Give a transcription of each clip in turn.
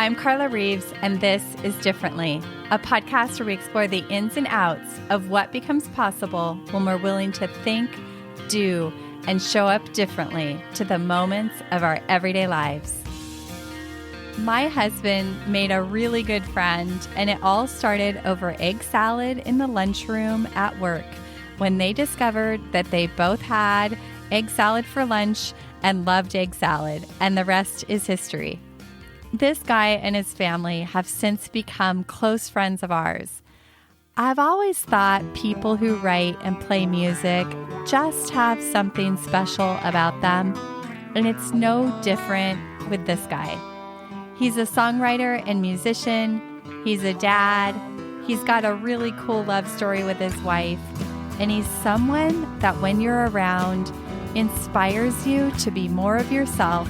I'm Carla Reeves, and this is Differently, a podcast where we explore the ins and outs of what becomes possible when we're willing to think, do, and show up differently to the moments of our everyday lives. My husband made a really good friend, and it all started over egg salad in the lunchroom at work when they discovered that they both had egg salad for lunch and loved egg salad, and the rest is history. This guy and his family have since become close friends of ours. I've always thought people who write and play music just have something special about them, and it's no different with this guy. He's a songwriter and musician, he's a dad, he's got a really cool love story with his wife, and he's someone that when you're around inspires you to be more of yourself,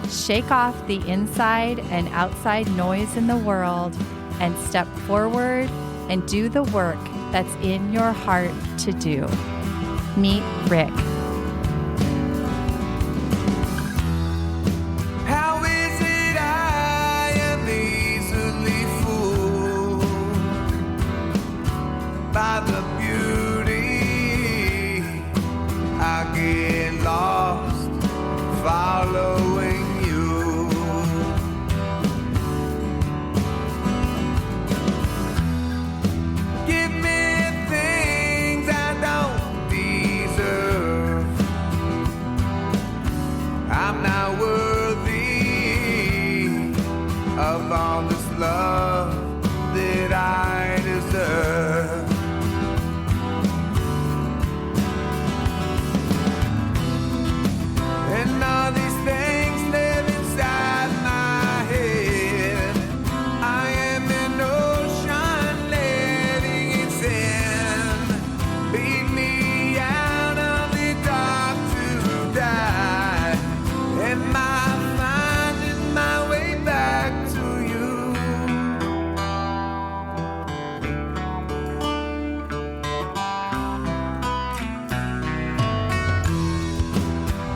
shake off the inside and outside noise in the world, and step forward and do the work that's in your heart to do. Meet Rick. How is it I am easily fooled by the beauty? I get lost following you. Give me things I don't deserve. I'm not worthy of all this love that I deserve. And all these things live inside my head. I am an ocean letting it in. Lead me out of the dark to die. Am I finding my way back to you?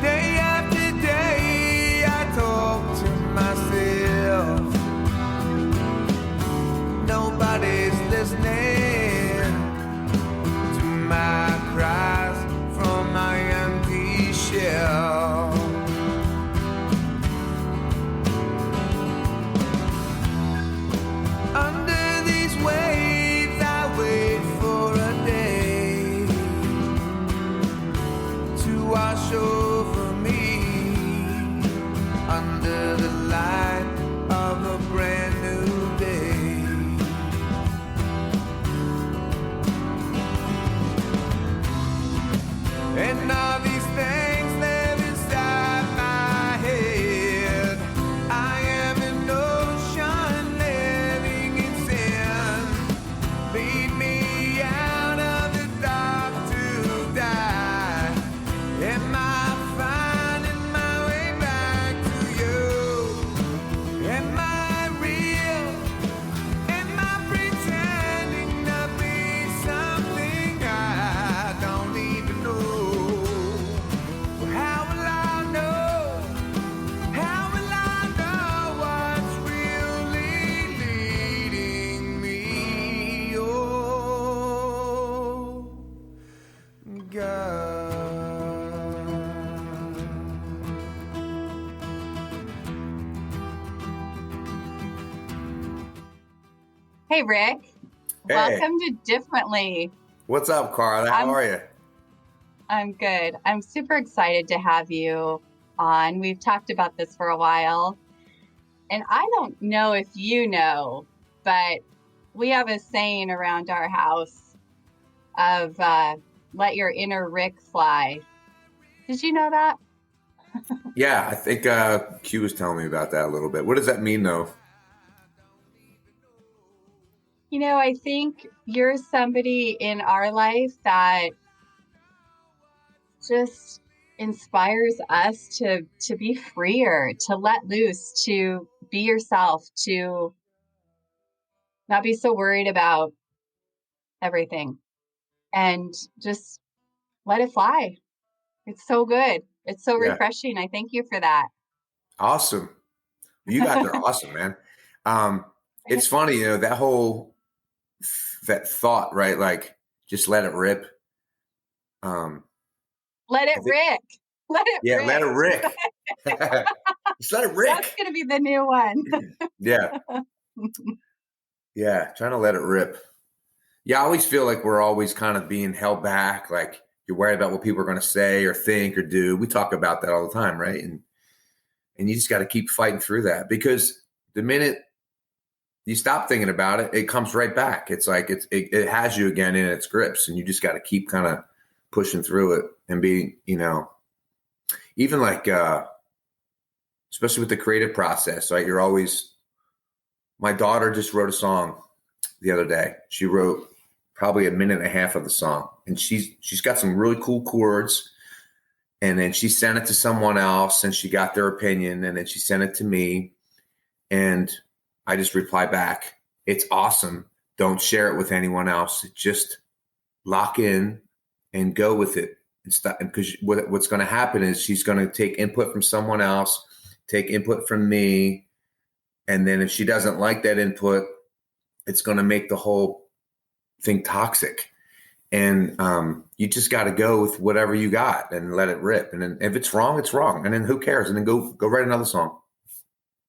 Day after day I talk to myself. Nobody's listening to my cries from my empty shell. Under these waves I wait for a day to wash over me under the light of a brand new day. And all these things live inside my head. I am an ocean living in sin. Lead me out of the dark to die. Am I finding my way back to you? Am I real? Am I pretending to be something I don't even know? How will I know? How will I know what's really leading me? Oh, God. Hey, Rick. Hey. Welcome to Differently. What's up, Carla? How are you? I'm good. I'm super excited to have you on. We've talked about this for a while. And I don't know if you know, but we have a saying around our house of let your inner Rick fly. Did you know that? Yeah, I think Q was telling me about that a little bit. What does that mean, though? You know, I think you're somebody in our life that just inspires us to be freer, to let loose, to be yourself, to not be so worried about everything and just let it fly. It's so good. It's so Yeah. refreshing. I thank you for that. Awesome. You guys are awesome, man. It's funny, that thought, right? Like, just let it rip. Let I it think, rick. Let it yeah, let it rick. rick. Just let it That's rick. going to be the new one. Yeah. Yeah. Trying to let it rip. Yeah. I always feel like we're always kind of being held back. Like, you're worried about what people are going to say or think or do. We talk about that all the time, right? And you just got to keep fighting through that, because the minute you stop thinking about it, it comes right back. It's like it has you again in its grips, and you just got to keep kind of pushing through it and be, even like, especially with the creative process, right? My daughter just wrote a song the other day. She wrote probably a minute and a half of the song, and she's got some really cool chords. And then she sent it to someone else, and she got their opinion, and then she sent it to me, and I just replied back, "It's awesome. Don't share it with anyone else. Just lock in and go with it." And stop, because what's going to happen is she's going to take input from someone else, take input from me, and then if she doesn't like that input, it's going to make the whole thing toxic. And you just got to go with whatever you got and let it rip. And then if it's wrong, it's wrong. And then who cares? And then go write another song.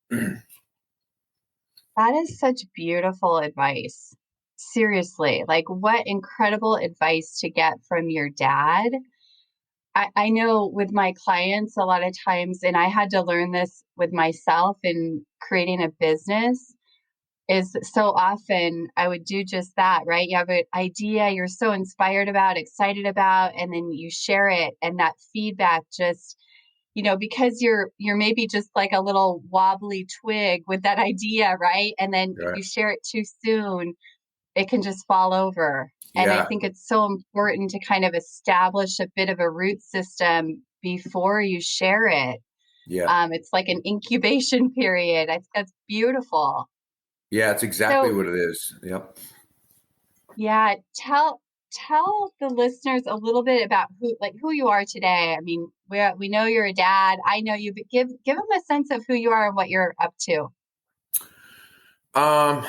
That is such beautiful advice. Seriously, like what incredible advice to get from your dad. I know with my clients, a lot of times, and I had to learn this with myself in creating a business, is so often I would do just that, right? You have an idea you're so inspired about, excited about, and then you share it. And that feedback just, because you're maybe just like a little wobbly twig with that idea, right? And then if Right. you share it too soon, it can just fall over. And I Yeah. think it's so important to kind of establish a bit of a root system before you share it. Yeah. It's like an incubation period. I think that's beautiful. Yeah. It's exactly So what it is. Yep. yeah, tell the listeners a little bit about who you are today. I mean, we know you're a dad. I know you, but give them a sense of who you are and what you're up to. Um,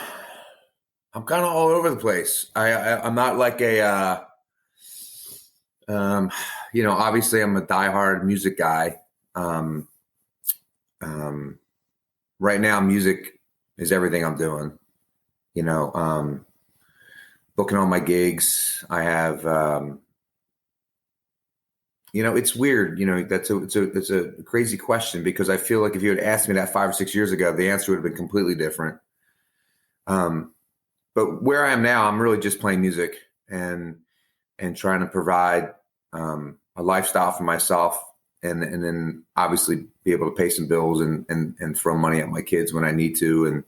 I'm kind of all over the place. I'm not like um, obviously I'm a diehard music guy. Um, um, right now music is everything I'm doing, booking all my gigs. I have, it's weird, it's a crazy question, because I feel like if you had asked me that 5 or 6 years ago, the answer would have been completely different. But where I am now, I'm really just playing music and trying to provide a lifestyle for myself, and then obviously be able to pay some bills and throw money at my kids when I need to,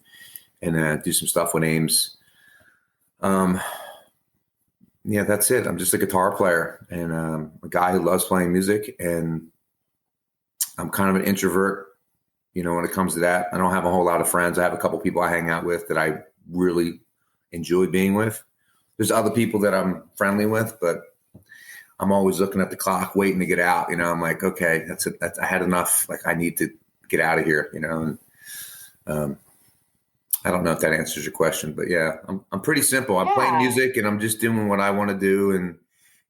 and do some stuff with Ames. Yeah, that's it. I'm just a guitar player and a guy who loves playing music, and I'm kind of an introvert, when it comes to that. I don't have a whole lot of friends. I have a couple people I hang out with that I really enjoy being with. There's other people that I'm friendly with, but I'm always looking at the clock, waiting to get out. I'm like, okay, that's it. I had enough. Like, I need to get out of here, and I don't know if that answers your question, but yeah, I'm pretty simple. I'm playing Yeah. music, and I'm just doing what I want to do, and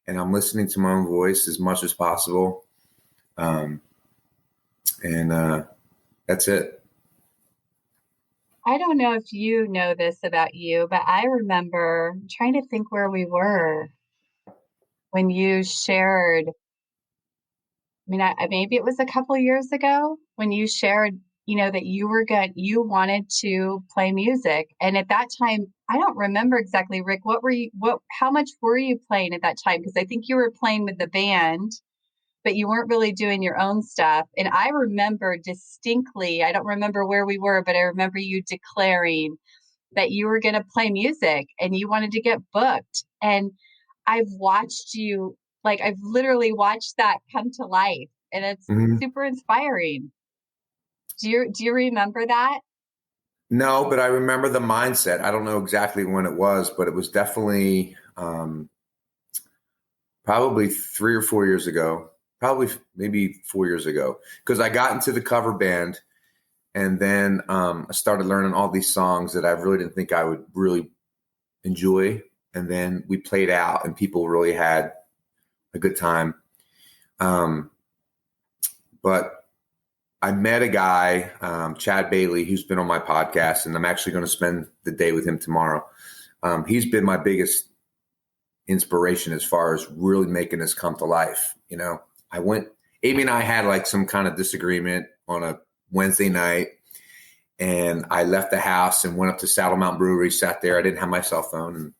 I'm listening to my own voice as much as possible. And that's it. I don't know if you know this about you, but I remember I'm trying to think where we were when you shared. I mean, maybe it was a couple years ago when you shared, that you were good, you wanted to play music. And at that time, I don't remember exactly, Rick, how much were you playing at that time? Because I think you were playing with the band, but you weren't really doing your own stuff. And I remember distinctly, I don't remember where we were, but I remember you declaring that you were going to play music and you wanted to get booked. And I've watched you, like, I've literally watched that come to life, and it's Mm-hmm. super inspiring. Do you remember that? No, but I remember the mindset. I don't know exactly when it was, but it was definitely probably 3 or 4 years ago, probably maybe 4 years ago, because I got into the cover band, And then I started learning all these songs that I really didn't think I would really enjoy. And then we played out and people really had a good time. But I met a guy, Chad Bailey, who's been on my podcast, and I'm actually going to spend the day with him tomorrow. He's been my biggest inspiration as far as really making this come to life. You know, Amy and I had like some kind of disagreement on a Wednesday night, and I left the house and went up to Saddle Mountain Brewery, sat there. I didn't have my cell phone,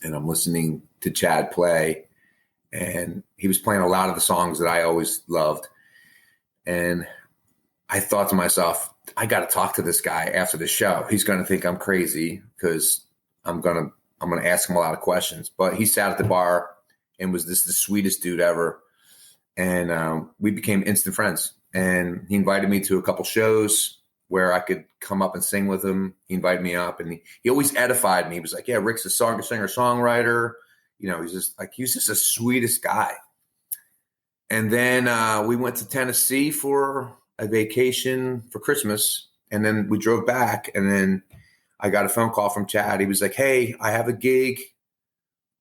and I'm listening to Chad play, and he was playing a lot of the songs that I always loved. And I thought to myself, I got to talk to this guy after the show. He's going to think I'm crazy because I'm going to ask him a lot of questions. But he sat at the bar and was the sweetest dude ever. And we became instant friends. And he invited me to a couple shows where I could come up and sing with him. He invited me up, and he always edified me. He was like, yeah, Rick's a singer-songwriter. You know, he was just the sweetest guy. And then we went to Tennessee for a vacation for Christmas. And then we drove back, and then I got a phone call from Chad. He was like, hey, I have a gig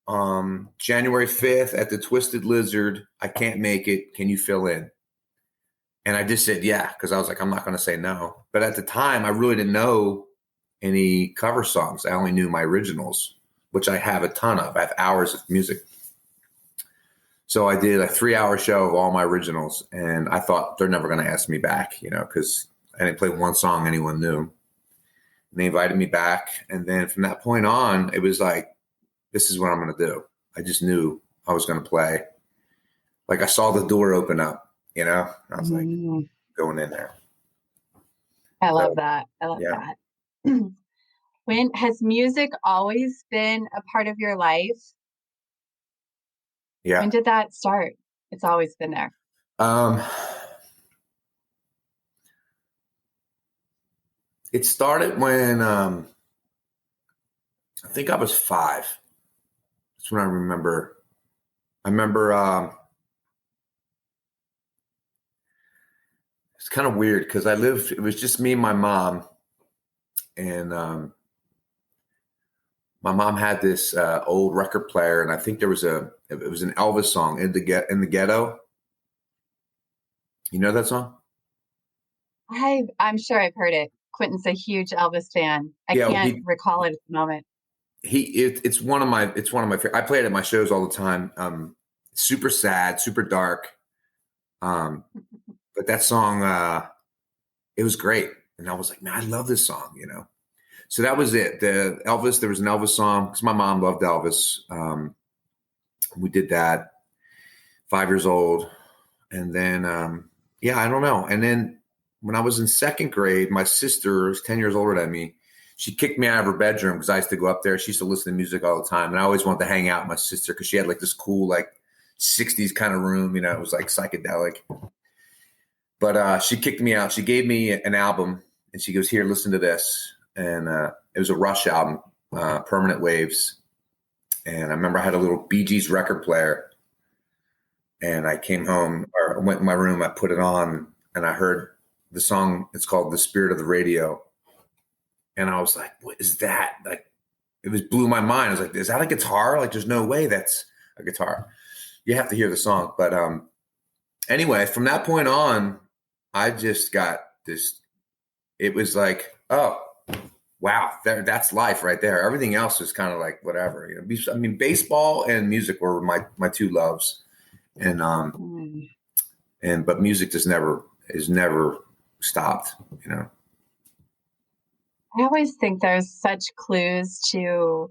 January 5th at the Twisted Lizard. I can't make it. Can you fill in? And I just said, yeah, because I was like, I'm not going to say no. But at the time, I really didn't know any cover songs. I only knew my originals, which I have a ton of. I have hours of music. So I did a 3-hour show of all my originals, and I thought they're never going to ask me back, you know, because I didn't play one song anyone knew. And they invited me back. And then from that point on, it was like, this is what I'm going to do. I just knew I was going to play. Like I saw the door open up, you know, I was like going in there. I love that. I love that. When has music always been a part of your life? Yeah. When did that start? It's always been there. It started when I think I was 5. That's when I remember. It's kind of weird because it was just me and my mom. And my mom had this old record player, and I think it was an Elvis song, in the Ghetto. You know that song? I'm sure I've heard it. Quentin's a huge Elvis fan. I can't recall it at the moment. It's one of my favorite. I play it at my shows all the time. Super sad, super dark. But that song, it was great. And I was like, man, I love this song, you know? So that was it. There was an Elvis song because my mom loved Elvis. We did that 5 years old. And then, I don't know. And then when I was in 2nd grade, my sister was 10 years older than me. She kicked me out of her bedroom because I used to go up there. She used to listen to music all the time. And I always wanted to hang out with my sister because she had like this cool, like 60s kind of room. You know, it was like psychedelic. But she kicked me out. She gave me an album and she goes, here, listen to this. And it was a Rush album, Permanent Waves. And I remember I had a little Bee Gees record player. And I came home, or I went in my room, I put it on, and I heard the song. It's called The Spirit of the Radio. And I was like, what is that? Like, it blew my mind. I was like, is that a guitar? Like, there's no way that's a guitar. You have to hear the song. But anyway, from that point on, I just got this. It was like, oh, wow, that's life right there. Everything else is kind of like whatever. You know, I mean, baseball and music were my two loves, and but music has never stopped. You know. I always think there's such clues to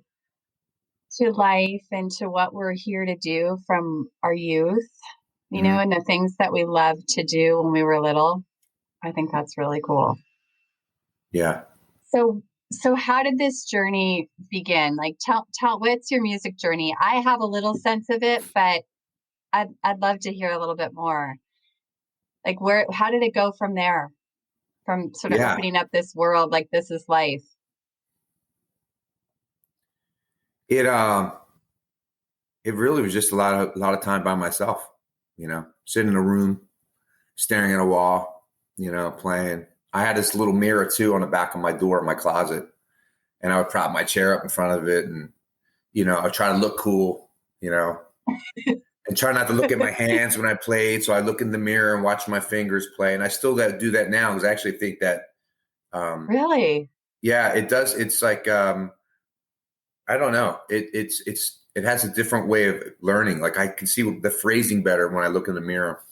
life and to what we're here to do from our youth, you know, and the things that we loved to do when we were little. I think that's really cool. Yeah. So how did this journey begin? Like tell what's your music journey? I have a little sense of it, but I'd love to hear a little bit more. Like how did it go from there? From sort of opening up this world, like this is life. It really was just a lot of time by myself, you know, sitting in a room, staring at a wall, you know, playing. I had this little mirror too on the back of my door in my closet, and I would prop my chair up in front of it, and I would try to look cool, and try not to look at my hands when I played. So I look in the mirror and watch my fingers play, and I still do that now because I actually think that. Really? Yeah, it does. It's like I don't know. It has a different way of learning. Like I can see the phrasing better when I look in the mirror.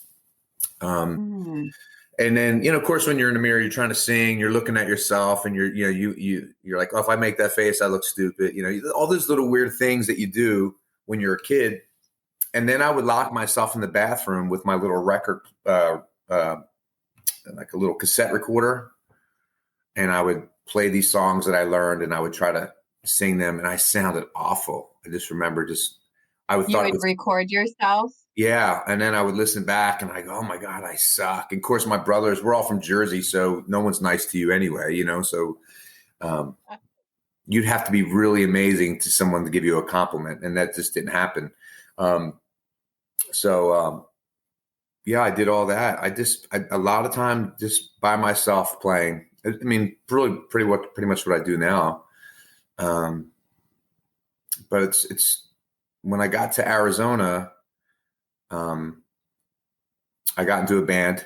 And then, of course, when you're in the mirror, you're trying to sing, you're looking at yourself, and you're like, oh, if I make that face, I look stupid. All those little weird things that you do when you're a kid. And then I would lock myself in the bathroom with my little record, like a little cassette recorder. And I would play these songs that I learned, and I would try to sing them. And I sounded awful. I just remember I would record yourself. Yeah. And then I would listen back and I go, oh my God, I suck. And of course, my brothers, we're all from Jersey, so no one's nice to you anyway, so you'd have to be really amazing to someone to give you a compliment. And that just didn't happen. Yeah, I did all that. A lot of time just by myself playing. I mean, really pretty much what I do now. But it's when I got to Arizona, I got into a band,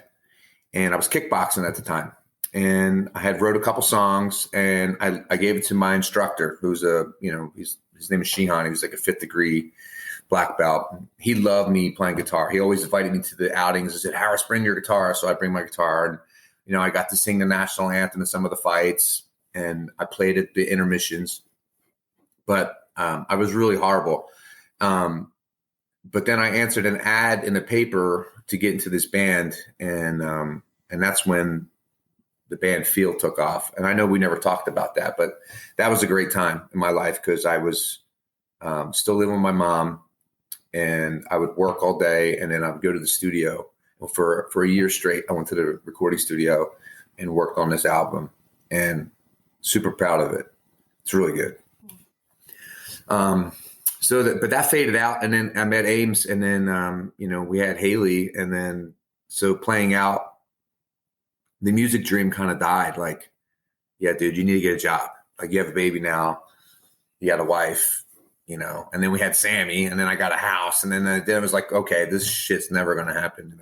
and I was kickboxing at the time, and I had wrote a couple songs, and I gave it to my instructor, who's his name is Shihan. He was like a 5th degree black belt. He loved me playing guitar. He always invited me to the outings. I said, Harris, bring your guitar. So I bring my guitar, and, I got to sing the national anthem in some of the fights, and I played at the intermissions, but I was really horrible. But then I answered an ad in the paper to get into this band, and that's when the band Field took off. And I know we never talked about that, but that was a great time in my life because I was still living with my mom, and I would work all day, and then I would go to the studio. For a year straight, I went to the recording studio and worked on this album, and super proud of it. It's really good. But that faded out, and then I met Ames, and then, we had Haley, and then, so playing out, the music dream kind of died. Like, yeah, dude, you need to get a job. Like, you have a baby now, you got a wife, and then we had Sammy, and then I got a house, and then it was like, okay, this shit's never going to happen,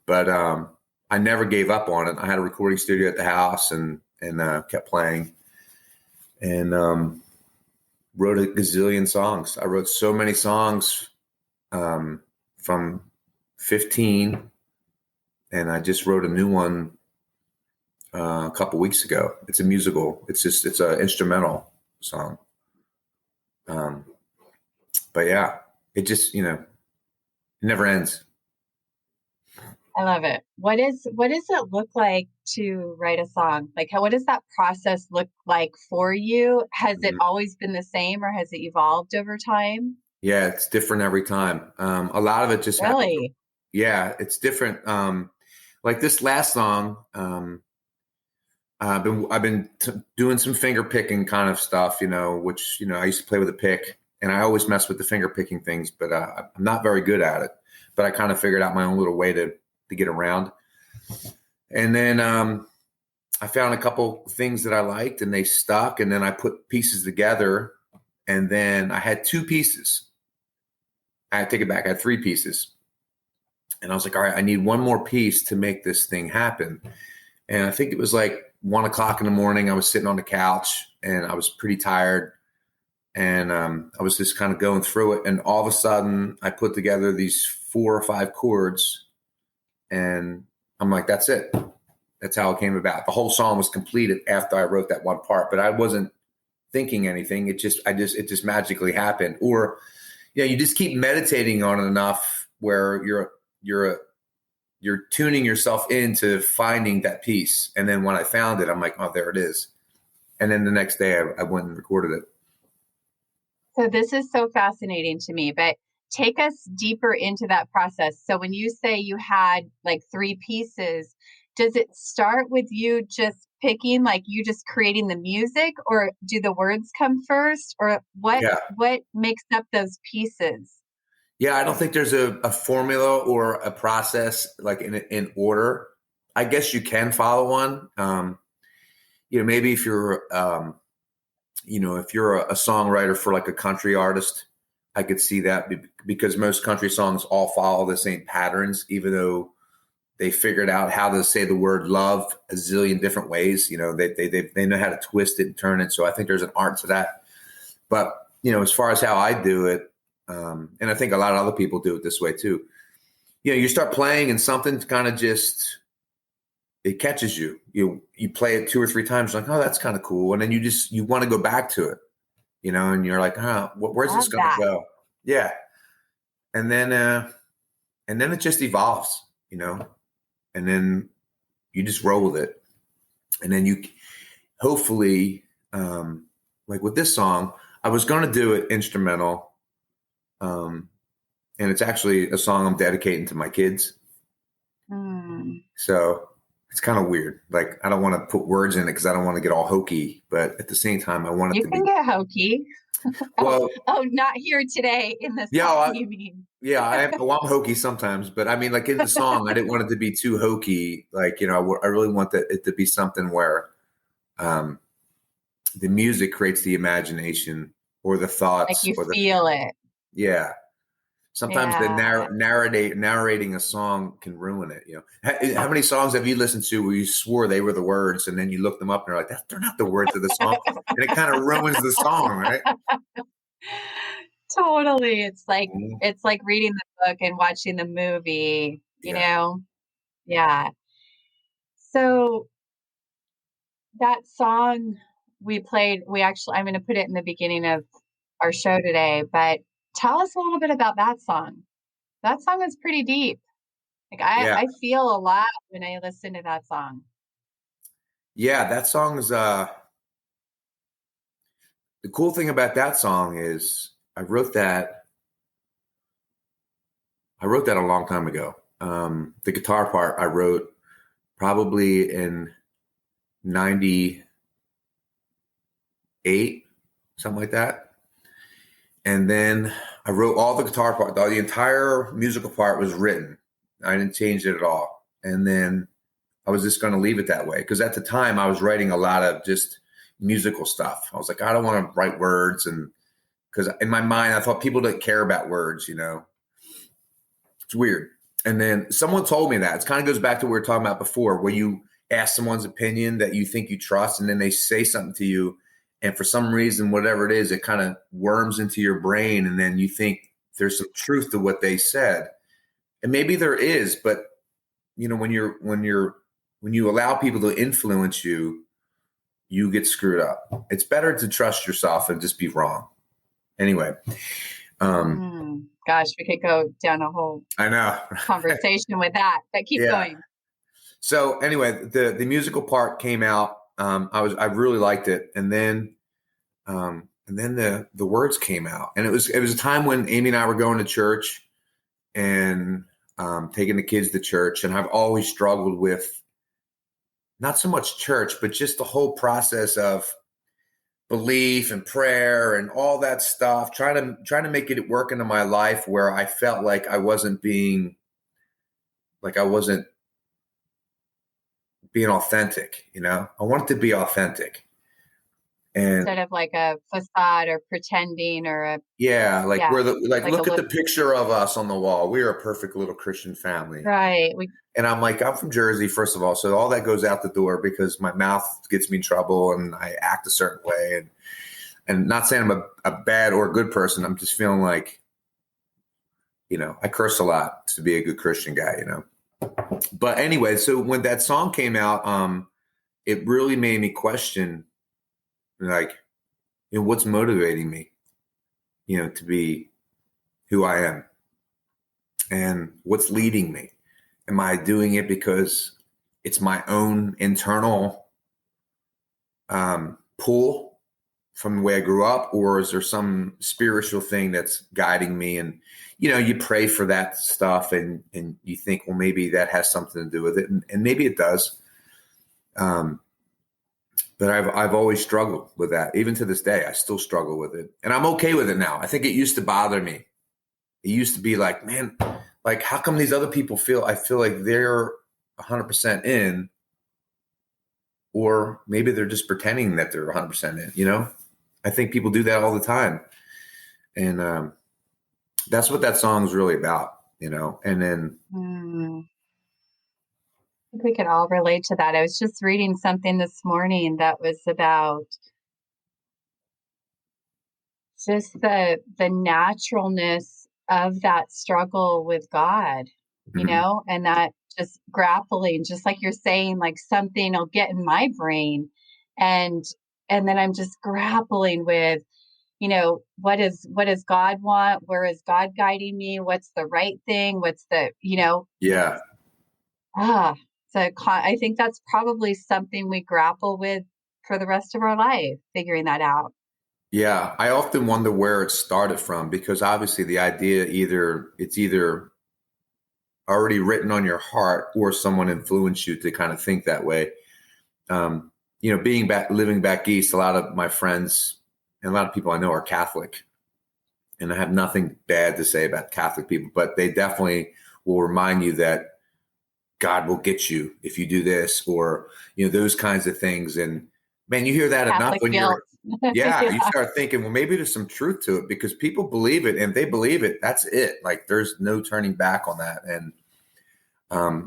But I never gave up on it. I had a recording studio at the house, and kept playing, and wrote a gazillion songs. I wrote so many songs from 15, and I just wrote a new one a couple weeks ago. It's a musical. It's an instrumental song. But yeah, it just, it never ends. I love it. What does it look like to write a song? Like, what does that process look like for you? Has it always been the same, or has it evolved over time? Yeah, it's different every time. A lot of it just really, yeah, it's different. Like this last song, I've been doing some finger picking kind of stuff, which I used to play with a pick, and I always mess with the finger picking things, but I'm not very good at it. But I kind of figured out my own little way to get around. And then I found a couple things that I liked, and they stuck, and then I put pieces together, and then I had 2 pieces. I take it back. I had 3 pieces. And I was like, all right, I need one more piece to make this thing happen. And I think it was like 1 o'clock in the morning. I was sitting on the couch, and I was pretty tired. And I was just kind of going through it. And all of a sudden I put together these 4 or 5 chords, and I'm like, that's it. That's how it came about. The whole song was completed after I wrote that one part, but I wasn't thinking anything. It just magically happened. Or, you just keep meditating on it enough where you're tuning yourself into finding that piece. And then when I found it, I'm like, oh, there it is. And then the next day I went and recorded it. So this is so fascinating to me, but take us deeper into that process. So when you say you had like 3 pieces, does it start with you just picking, like you just creating the music, or do the words come first, or what makes up those pieces? Yeah, I don't think there's a formula or a process like in order. I guess you can follow one. Maybe if you're, if you're a songwriter for like a country artist, I could see that because most country songs all follow the same patterns, even though they figured out how to say the word love a zillion different ways. They know how to twist it and turn it. So I think there's an art to that. But, as far as how I do it, and I think a lot of other people do it this way too. You start playing and something kind of just, it catches you. You play it 2 or 3 times, like, oh, that's kind of cool. And then you want to go back to it, and you're like, where's this going to go? Yeah. And then it just evolves, and then you just roll with it. And then you hopefully, like with this song, I was going to do it instrumental. And it's actually a song I'm dedicating to my kids. So it's kind of weird. Like, I don't want to put words in it because I don't want to get all hokey, but at the same time, I want it to be. You can get hokey. Well, not here today in the song, you mean? Yeah, I'm hokey sometimes, but I mean, like in the song, I didn't want it to be too hokey. Like, I really want it to be something where the music creates the imagination or the thoughts. Like you feel it. Yeah. Sometimes the narrating a song can ruin it. How many songs have you listened to where you swore they were the words, and then you look them up and you're like, they're not the words of the song, and it kind of ruins the song, right? Totally. It's like reading the book and watching the movie. You know, yeah. So that song we played, I'm going to put it in the beginning of our show today, but tell us a little bit about that song. That song is pretty deep. Like I feel a lot when I listen to that song. Yeah, that song is the cool thing about that song is I wrote that a long time ago. The guitar part I wrote probably in 98, something like that. And then I wrote all the guitar part. The entire musical part was written. I didn't change it at all. And then I was just going to leave it that way. Because at the time, I was writing a lot of just musical stuff. I was like, I don't want to write words. And because in my mind, I thought people didn't care about words, It's weird. And then someone told me that. It kind of goes back to what we were talking about before, where you ask someone's opinion that you think you trust, and then they say something to you. And for some reason, whatever it is, it kind of worms into your brain. And then you think there's some truth to what they said. And maybe there is, but when you allow people to influence you, you get screwed up. It's better to trust yourself and just be wrong. Anyway. Gosh, we could go down a whole conversation with that, but keep going. So anyway, the musical part came out. I really liked it. And then the words came out, and it was a time when Amy and I were going to church and taking the kids to church. And I've always struggled with not so much church, but just the whole process of belief and prayer and all that stuff, trying to make it work into my life where I felt like I wasn't being authentic. I wanted to be authentic. And instead of like a facade or pretending or we're look at the picture of us on the wall. We are a perfect little Christian family. Right. And I'm from Jersey, first of all. So all that goes out the door because my mouth gets me in trouble and I act a certain way. And not saying I'm a bad or a good person. I'm just feeling like, I curse a lot to be a good Christian guy, But anyway, so when that song came out, it really made me question, what's motivating me, to be who I am, and what's leading me. Am I doing it because it's my own internal pull from the way I grew up, or is there some spiritual thing that's guiding me? And, you pray for that stuff and you think, well, maybe that has something to do with it. And maybe it does. But I've always struggled with that. Even to this day, I still struggle with it. And I'm okay with it now. I think it used to bother me. It used to be like, man, like, how come these other people I feel like they're 100% in, or maybe they're just pretending that they're 100% in, you know? I think people do that all the time. And that's what that song is really about, you know? And then, I think we could all relate to that. I was just reading something this morning that was about just the naturalness of that struggle with God, you mhm, know, and that just grappling, just like you're saying, like something will get in my brain, and and then I'm just grappling with, you know, what does God want? Where is God guiding me? What's the right thing? What's the, you know, yeah. ah, I think that's probably something we grapple with for the rest of our life, figuring that out. Yeah. I often wonder where it started from, because obviously the idea it's either already written on your heart or someone influenced you to kind of think that way. Um, you know, living back east, a lot of my friends and a lot of people I know are Catholic, and I have nothing bad to say about Catholic people, but they definitely will remind you that God will get you if you do this, or, you know, those kinds of things. And man, you hear that enough Catholic when guilt. yeah, you Yeah. start thinking, well, maybe there's some truth to it, because people believe it, and if they believe it, that's it. Like, there's no turning back on that. And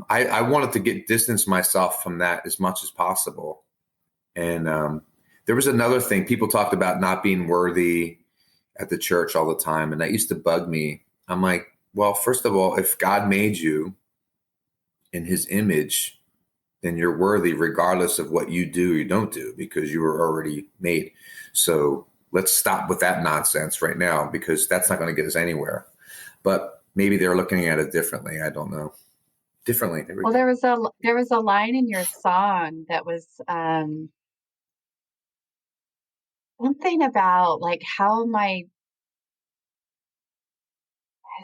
I wanted to distance myself from that as much as possible. And there was another thing. People talked about not being worthy at the church all the time, and that used to bug me. I'm like, well, first of all, if God made you in his image, then you're worthy regardless of what you do or you don't do, because you were already made. So let's stop with that nonsense right now, because that's not going to get us anywhere. But maybe they're looking at it differently. I don't know. Differently. There we Well, go. there was a line in your song that was something about like how am I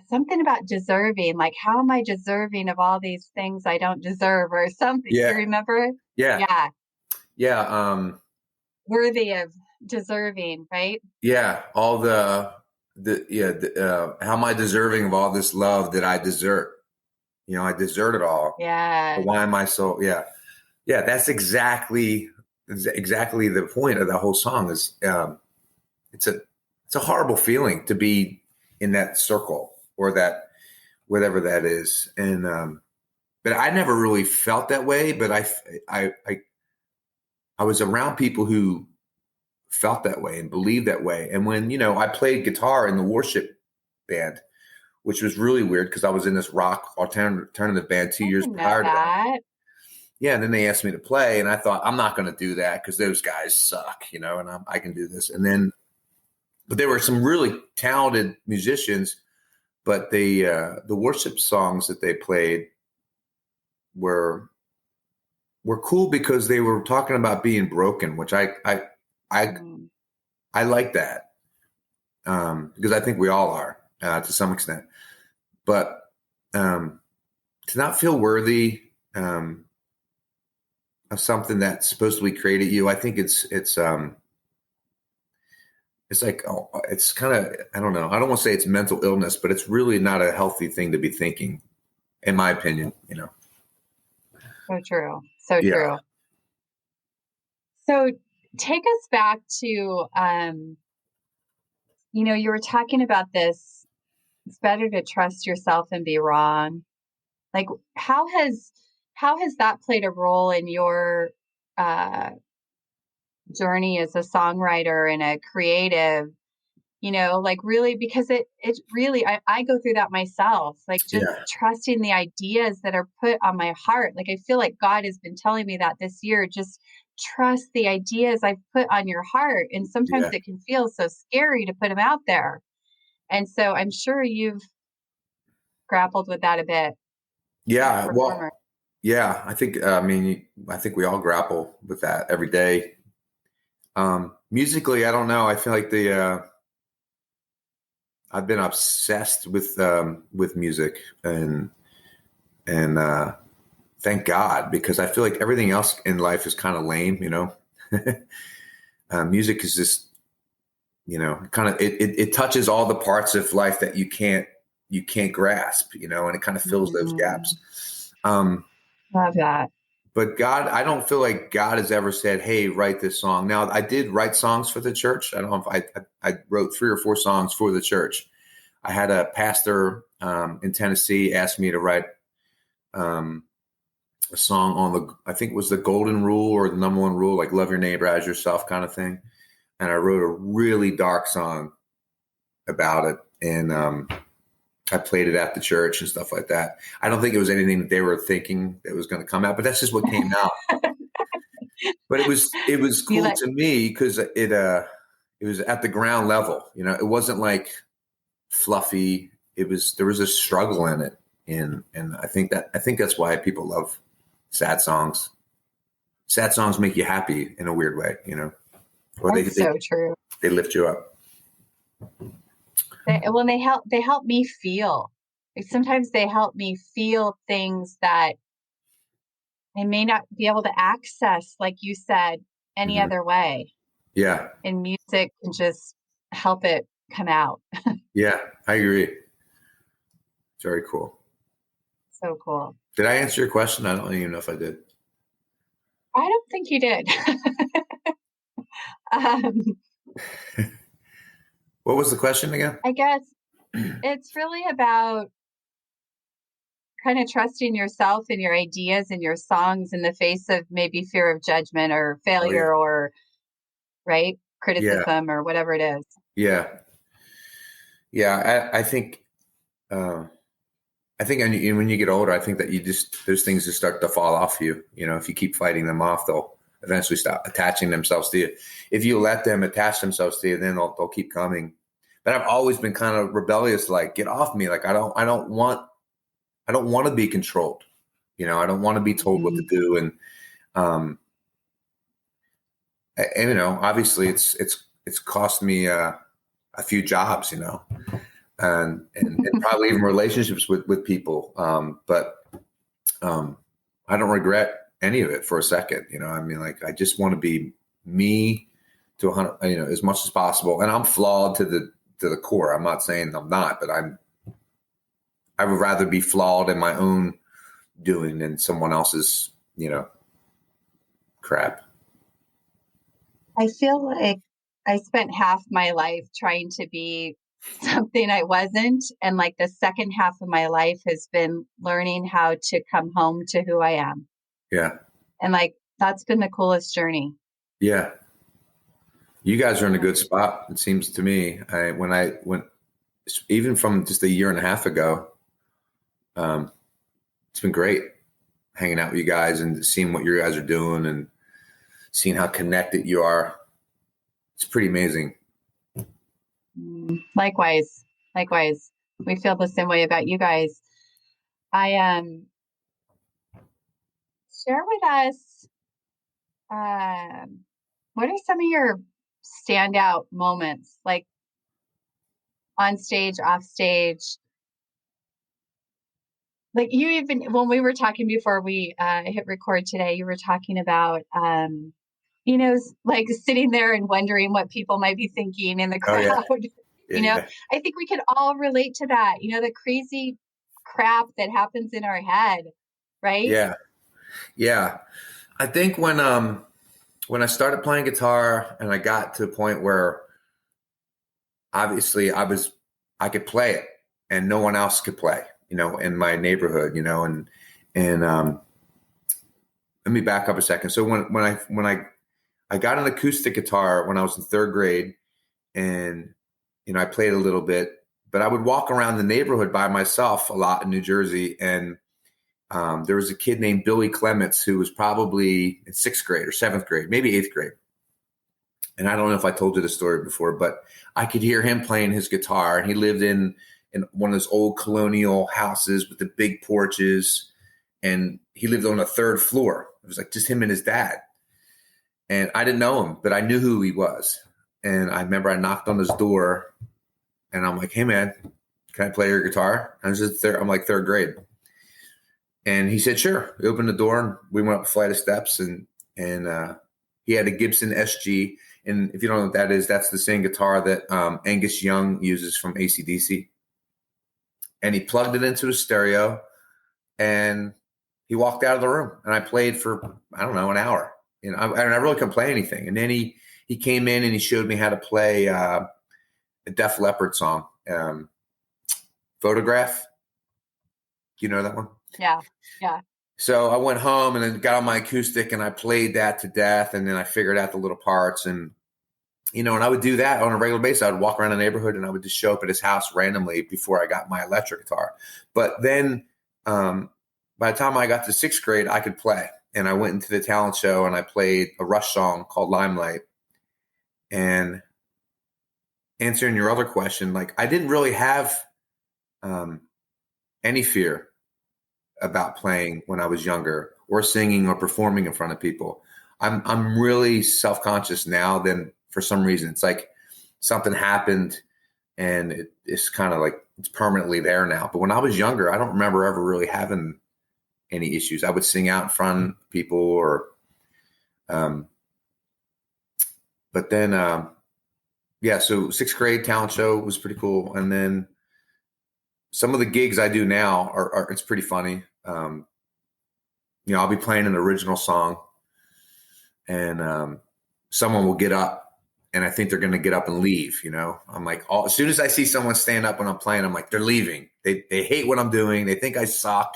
something about deserving, like how am I deserving of all these things I don't deserve or something. Do Yeah. you remember? Yeah. Yeah, Yeah. worthy of deserving, right? Yeah. All how am I deserving of all this love that I desert? You know, I desert it all. But Yeah. why am I so, yeah. Yeah. That's exactly the point of the whole song is, it's a horrible feeling to be in that circle, or that, whatever that is. And, but I never really felt that way, but I was around people who felt that way and believed that way. And when, you know, I played guitar in the worship band, which was really weird because I was in this rock alternative band 2 years Didn't know prior to that. that. Yeah. And then they asked me to play, and I thought, I'm not going to do that because those guys suck, you know, and I can do this. And then, but there were some really talented musicians, but the worship songs that they played were cool because they were talking about being broken, which I Mm. I like that, because I think we all are, to some extent. But to not feel worthy of something that supposedly created you, I think it's like, oh, it's kind of, I don't know. I don't want to say it's mental illness, but it's really not a healthy thing to be thinking, in my opinion. You know. So true. So Yeah. true. So take us back to you know, you were talking about this, it's better to trust yourself and be wrong. Like how has that played a role in your uh journey as a songwriter and a creative, you know, like really, because it really, I go through that myself, like just Yeah. trusting the ideas that are put on my heart. Like I feel like God has been telling me that this year, just trust the ideas I've put on your heart. And sometimes Yeah. it can feel so scary to put them out there. And so I'm sure you've grappled with that a bit as a Yeah. Well, performer. yeah, I think, I mean, I think we all grapple with that every day. Musically, I don't know. I feel like I've been obsessed with music, and thank God, because I feel like everything else in life is kind of lame, you know. Music is just, you know, kind of, it touches all the parts of life that you can't grasp, you know, and it kind of fills those Mm. gaps. Um, Love that. But God, I don't feel like God has ever said, "Hey, write this song." Now, I did write songs for the church. I don't know if I wrote 3 or 4 songs for the church. I had a pastor in Tennessee ask me to write a song on I think it was the golden rule or the number 1 rule, like love your neighbor as yourself kind of thing. And I wrote a really dark song about it. And I played it at the church and stuff like that. I don't think it was anything that they were thinking that was going to come out, but that's just what came out. But it was cool to me because it was at the ground level. You know, it wasn't like fluffy. There was a struggle in it. And I think that's why people love sad songs. Sad songs make you happy in a weird way, you know. Or that's so true. They lift you up. They help me feel. Like sometimes they help me feel things that I may not be able to access, like you said, any other way. Yeah. And music can just help it come out. Yeah, I agree. It's very cool. So cool. Did I answer your question? I don't even know if I did. I don't think you did. What was the question again? I guess it's really about kind of trusting yourself and your ideas and your songs in the face of maybe fear of judgment or failure or criticism or whatever it is. Yeah. Yeah. I think when you get older, I think that those things just start to fall off you. You know, if you keep fighting them off, they'll eventually stop attaching themselves to you. If you let them attach themselves to you, then they'll keep coming. But I've always been kind of rebellious, like, get off me. Like, I don't want to be controlled. You know, I don't want to be told what to do. And you know, obviously it's cost me a few jobs, you know, and probably even relationships with people. But I don't regret any of it for a second. You know, I mean, like, I just want to be me to 100, you know, as much as possible. And I'm flawed to the core. I'm not saying I'm not, but I would rather be flawed in my own doing than someone else's, you know, crap. I feel like I spent half my life trying to be something I wasn't. And like the second half of my life has been learning how to come home to who I am. Yeah. And like, that's been the coolest journey. Yeah. You guys are in a good spot. It seems to me. When I went, even from just a year and a half ago, it's been great hanging out with you guys and seeing what you guys are doing and seeing how connected you are. It's pretty amazing. Likewise. We feel the same way about you guys. I share with us, what are some of your standout moments, like on stage, off stage? Like you even, when we were talking before we hit record today, you were talking about, you know, like sitting there and wondering what people might be thinking in the crowd. Oh, yeah. Yeah, you know, I think we could all relate to that, you know, the crazy crap that happens in our head, right? Yeah. Yeah. I think when I started playing guitar and I got to a point where obviously I could play it and no one else could play, you know, in my neighborhood, you know, and let me back up a second. So when I got an acoustic guitar when I was in 3rd grade, and, you know, I played a little bit, but I would walk around the neighborhood by myself a lot in New Jersey. And there was a kid named Billy Clements who was probably in 6th grade or 7th grade, maybe 8th grade. And I don't know if I told you the story before, but I could hear him playing his guitar. And he lived in one of those old colonial houses with the big porches. And he lived on the 3rd floor. It was like just him and his dad. And I didn't know him, but I knew who he was. And I remember I knocked on his door and I'm like, "Hey man, can I play your guitar?" I'm like 3rd grade. And he said, "Sure." He opened the door and we went up a flight of steps and he had a Gibson SG. And if you don't know what that is, that's the same guitar that Angus Young uses from AC/DC. And he plugged it into his stereo and he walked out of the room, and I played for, I don't know, an hour. I really couldn't play anything. And then he came in and he showed me how to play a Def Leppard song, Photograph. You know that one? Yeah. Yeah. So I went home and then got on my acoustic and I played that to death. And then I figured out the little parts. And, and I would do that on a regular basis. I would walk around the neighborhood and I would just show up at his house randomly before I got my electric guitar. But then by the time I got to 6th grade, I could play. And I went into the talent show and I played a Rush song called Limelight. And answering your other question, like I didn't really have any fear about playing when I was younger or singing or performing in front of people. I'm really self-conscious now. Then for some reason, it's like something happened and it's kind of like it's permanently there now. But when I was younger, I don't remember ever really having any issues. I would sing out in front of people or, but then, so 6th grade talent show was pretty cool. And then some of the gigs I do now are it's pretty funny. I'll be playing an original song and someone will get up and I think they're going to get up and leave. I'm like, as soon as I see someone stand up when I'm playing, I'm like, they're leaving. They hate what I'm doing. They think I suck.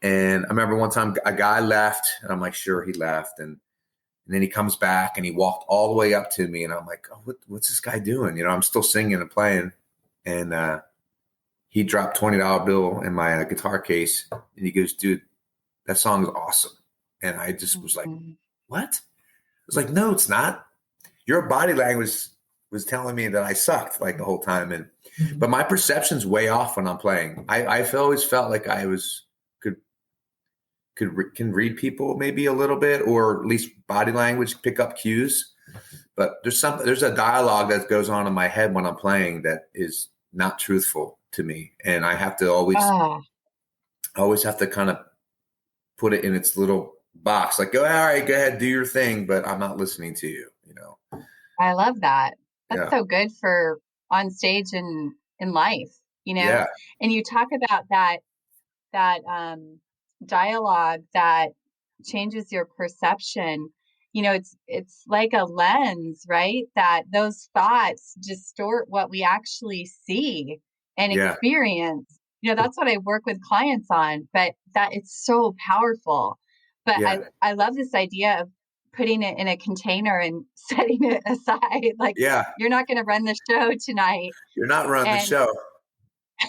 And I remember one time a guy left and I'm like, sure, he left. And then he comes back and he walked all the way up to me and I'm like, oh, what's this guy doing? I'm still singing and playing. And he dropped $20 bill in my guitar case and he goes, dude, that song is awesome. And I just was like, what? I was like, no, it's not. Your body language was telling me that I sucked like the whole time. And but my perception's way off when I'm playing. I've always felt like I can read people maybe a little bit, or at least body language, pick up cues. But there's a dialogue that goes on in my head when I'm playing that is not truthful to me. And I have to always have to kind of put it in its little box. Like, all right, go ahead, do your thing, but I'm not listening to you, I love that. That's Yeah. so good for on stage and in life, Yeah. And you talk about that dialogue that changes your perception. It's like a lens, right? That those thoughts distort what we actually see and Yeah. experience. That's what I work with clients on, but that it's so powerful. But Yeah. I love this idea of putting it in a container and setting it aside. Like, Yeah. you're not going to run the show tonight. You're not running the show.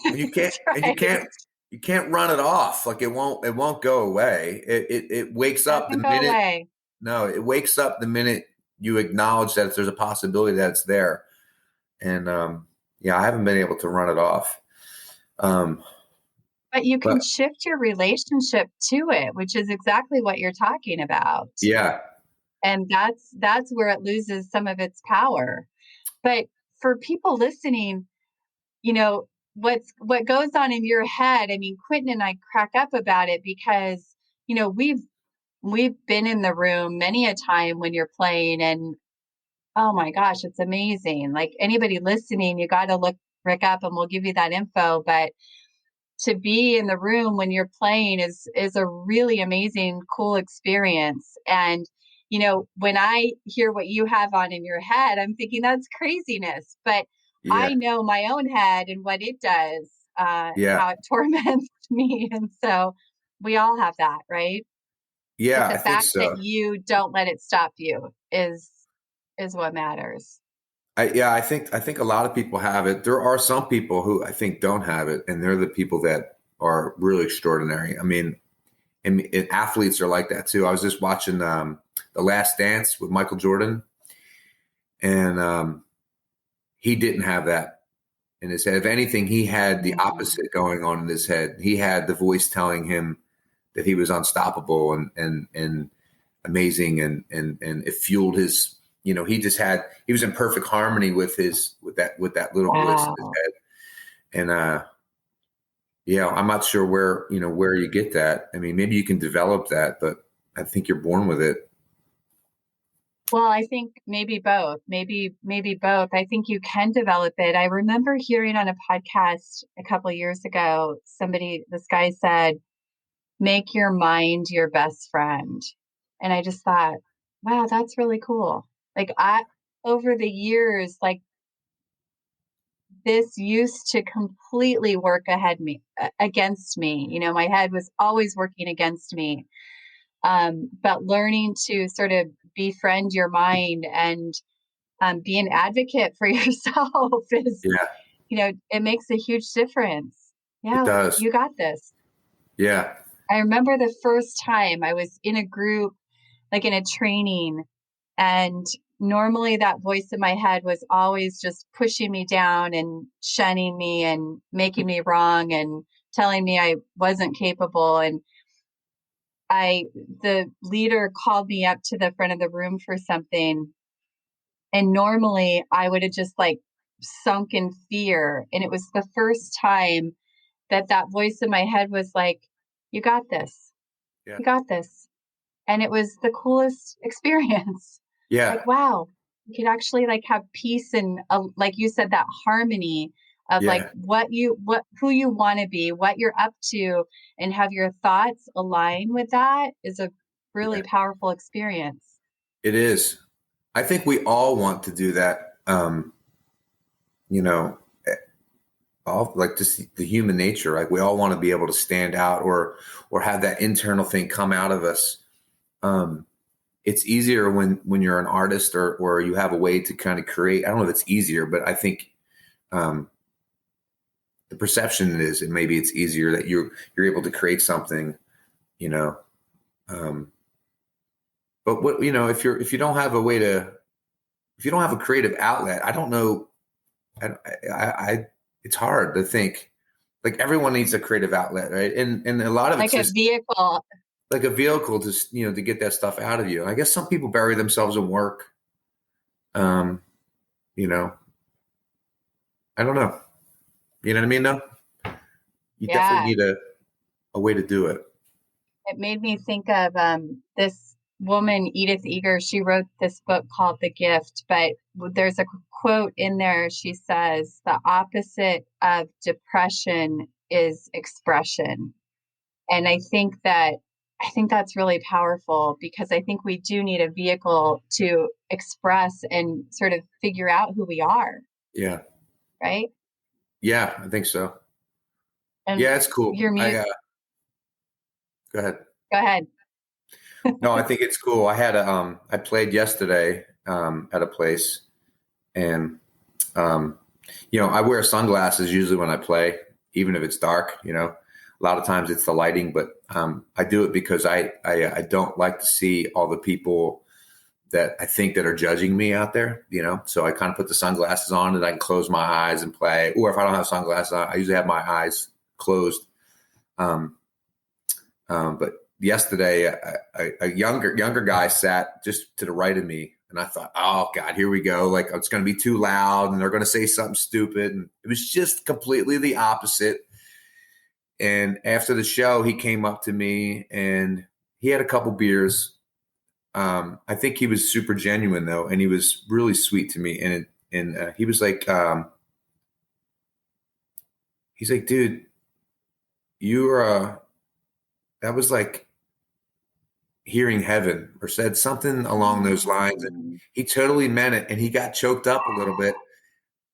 You can't, right. and you can't run it off. Like it won't go away. It wakes up the minute. Away. No, it wakes up the minute you acknowledge that there's a possibility that it's there. And I haven't been able to run it off. But you can shift your relationship to it, which is exactly what you're talking about. Yeah. And that's where it loses some of its power. But for people listening, what goes on in your head. I mean, Quentin and I crack up about it because, we've been in the room many a time when you're playing and oh my gosh, it's amazing. Like anybody listening, you got to look Rick up and we'll give you that info. But to be in the room when you're playing is a really amazing, cool experience. And, when I hear what you have on in your head, I'm thinking that's craziness. But Yeah. I know my own head and what it does, how it torments me. And so we all have that, right? Yeah. But the fact that you don't let it stop you is what matters. I think a lot of people have it. There are some people who I think don't have it, and they're the people that are really extraordinary. I mean, and athletes are like that too. I was just watching The Last Dance with Michael Jordan, and he didn't have that in his head. If anything, he had the opposite going on in his head. He had the voice telling him that he was unstoppable and amazing, and it fueled his. He was in perfect harmony with that little voice in his head. And I'm not sure where you get that. I mean, maybe you can develop that, but I think you're born with it. Well, I think maybe both. Maybe both. I think you can develop it. I remember hearing on a podcast a couple of years ago, this guy said, make your mind your best friend. And I just thought, wow, that's really cool. Like over the years, like this used to completely work against me. You know, my head was always working against me. But learning to sort of befriend your mind and be an advocate for yourself is, Yeah, you know, it makes a huge difference. it Yeah, like does. you got this. Yeah. I remember the first time I was in a group, like in a training, and normally that voice in my head was always just pushing me down and shunning me and making me wrong and telling me I wasn't capable. And the leader called me up to the front of the room for something. And normally I would have just like sunk in fear. And it was the first time that voice in my head was like, you got this. Yeah. You got this. And it was the coolest experience. Yeah. Like, wow, you could actually like have peace and like you said, that harmony of like Yeah. who you want to be, what you're up to, and have your thoughts align with that is a really Yeah. powerful experience. It is. I think we all want to do that. You know, all like just the human nature. Like we all want to be able to stand out or have that internal thing come out of us. It's easier when you're an artist or you have a way to kind of create. I don't know if it's easier, but I think the perception is, and maybe it's easier that you're able to create something, you know. But what if you don't have a way to, if you don't have a creative outlet, I don't know. I it's hard to think. Like everyone needs a creative outlet, right? And a lot of it's Like a just vehicle. like a vehicle to to get that stuff out of you. I guess some people bury themselves in work. Um, you know, I don't know. You know what I mean? Though you definitely Yeah. need a way to do it. It made me think of this woman, Edith Eger. She wrote this book called The Gift, but there's a quote in there. She says, the opposite of depression is expression. And I think that's really powerful because I think we do need a vehicle to express and sort of figure out who we are, Yeah, right? yeah, I think so. And Yeah, it's cool. your music, Go ahead. go ahead. No, I think it's cool. I played yesterday at a place, and I wear sunglasses usually when I play, even if it's dark. A lot of times it's the lighting, but I do it because I don't like to see all the people that I think that are judging me out there. So I kind of put the sunglasses on and I can close my eyes and play. Or if I don't have sunglasses on, I usually have my eyes closed. But yesterday, a younger guy sat just to the right of me, and I thought, oh God, here we go. Like it's going to be too loud, and they're going to say something stupid. And it was just completely the opposite. And after the show, he came up to me, and he had a couple beers. I think he was super genuine though, and he was really sweet to me. And he was like, dude, that was like hearing heaven, or said something along those lines. And he totally meant it. And he got choked up a little bit.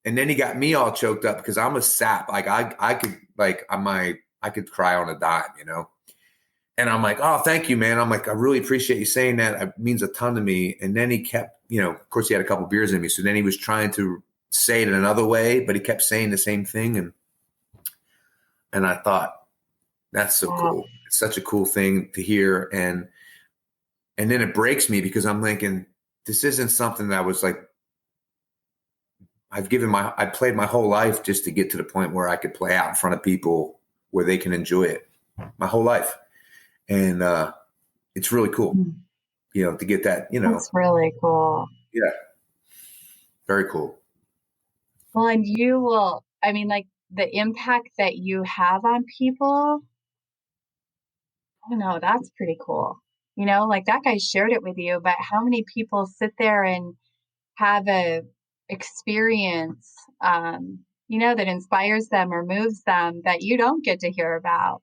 And then he got me all choked up because I'm a sap. Like I could cry on a dime, And I'm like, oh, thank you, man. I'm like, I really appreciate you saying that. It means a ton to me. And then he kept, of course he had a couple beers in me. So then he was trying to say it in another way, but he kept saying the same thing. And I thought, that's so cool. It's such a cool thing to hear. And then it breaks me because I'm thinking, this isn't something that was like, I played my whole life just to get to the point where I could play out in front of people where they can enjoy it my whole life. And it's really cool, to get that, That's really cool. Yeah. Very cool. Well, and like the impact that you have on people, I don't know, that's pretty cool. Like that guy shared it with you, but how many people sit there and have a experience, that inspires them or moves them that you don't get to hear about,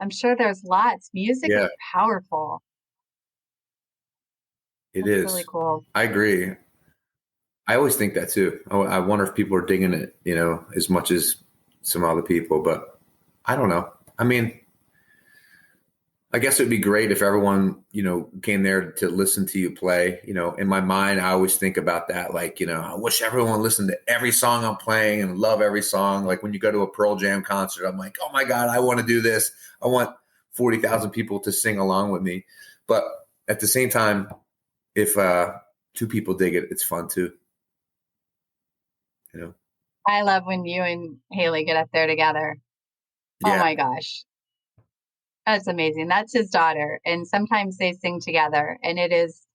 I'm sure there's lots. Music is Yeah, powerful. it That's really is. cool. I agree. I always think that too. I wonder if people are digging it, as much as some other people, but I don't know. I mean, I guess it'd be great if everyone, came there to listen to you play. In my mind, I always think about that. Like, I wish everyone listened to every song I'm playing and love every song. Like when you go to a Pearl Jam concert, I'm like, oh my God, I want to do this. I want 40,000 people to sing along with me. But at the same time, if two people dig it, it's fun too. I love when you and Haley get up there together. Oh Yeah, my gosh. That's amazing. That's his daughter. And sometimes they sing together, and it is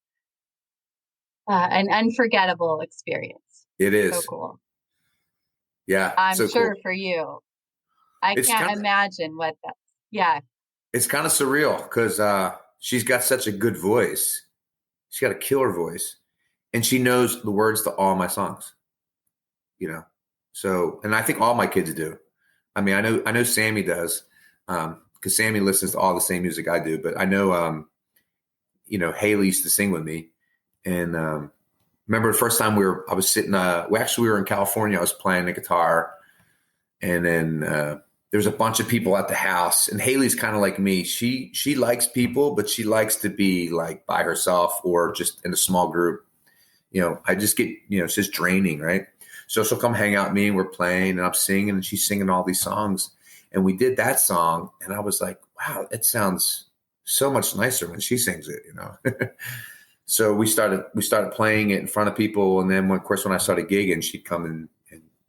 an unforgettable experience. it So is. cool. Yeah, I'm so cool. sure for you. I It's can't kind of imagine what that's. Yeah. it's kind of surreal because she's got such a good voice. She's got a killer voice, and she knows the words to all my songs. So, and I think all my kids do. I mean, I know Sammy does, because Sammy listens to all the same music I do. But I know, Haley used to sing with me, and remember the first time I was sitting. We were in California. I was playing the guitar, and then there was a bunch of people at the house. And Haley's kind of like me. She likes people, but she likes to be like by herself or just in a small group. I just get, it's just draining, right? So she'll come hang out with me and we're playing and I'm singing and she's singing all these songs. And we did that song and I was like, wow, it sounds so much nicer when she sings it. So we started playing it in front of people. And then of course, when I started gigging, she'd come and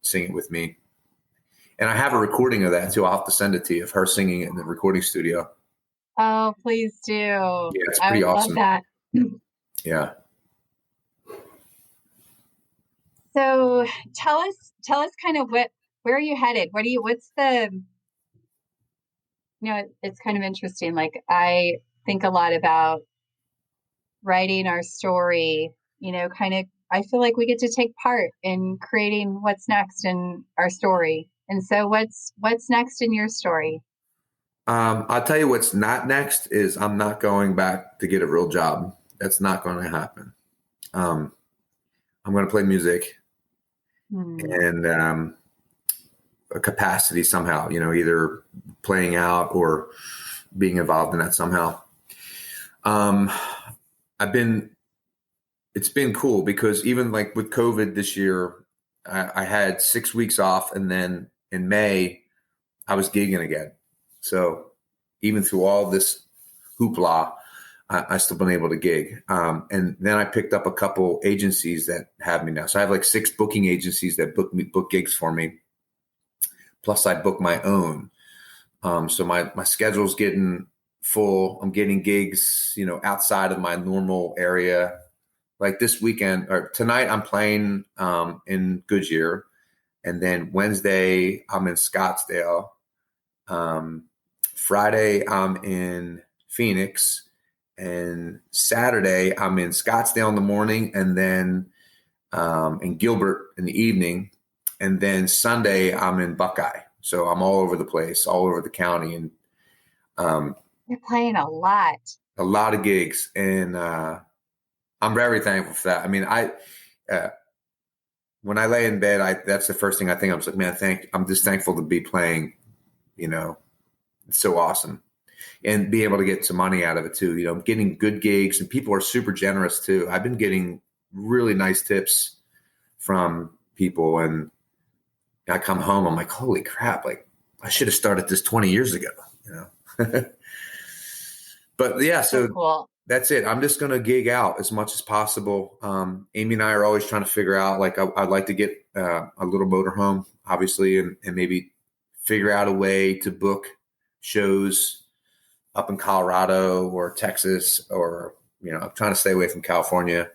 sing it with me. And I have a recording of that too. I'll have to send it to you of her singing it in the recording studio. Oh, please do. Yeah, it's I pretty would awesome. love that. Yeah. So tell us kind of where are you headed? What's the, it's kind of interesting. Like I think a lot about writing our story, kind of, I feel like we get to take part in creating what's next in our story. And so what's next in your story? I'll tell you what's not next is I'm not going back to get a real job. That's not going to happen. I'm going to play music and a capacity somehow, either playing out or being involved in that somehow. It's been cool because even like with COVID this year, I had 6 weeks off and then in May I was gigging again. So even through all this hoopla, I still been able to gig. And then I picked up a couple agencies that have me now. So I have like 6 booking agencies that book gigs for me. Plus I book my own. So my schedule's getting full. I'm getting gigs, outside of my normal area. Like this weekend or tonight I'm playing in Goodyear. And then Wednesday I'm in Scottsdale. Friday I'm in Phoenix. And Saturday, I'm in Scottsdale in the morning and then in Gilbert in the evening. And then Sunday, I'm in Buckeye. So I'm all over the place, all over the county. And You're playing a lot. a lot of gigs. And I'm very thankful for that. I mean, when I lay in bed, that's the first thing I think. I'm like, man, I'm just thankful to be playing, it's so awesome. And be able to get some money out of it too. Getting good gigs and people are super generous too. I've been getting really nice tips from people and I come home, I'm like, holy crap. Like I should have started this 20 years ago, But yeah, so cool. That's it. I'm just going to gig out as much as possible. Amy and I are always trying to figure out, like, I'd like to get a little motorhome, obviously, and maybe figure out a way to book shows up in Colorado or Texas, or, I'm trying to stay away from California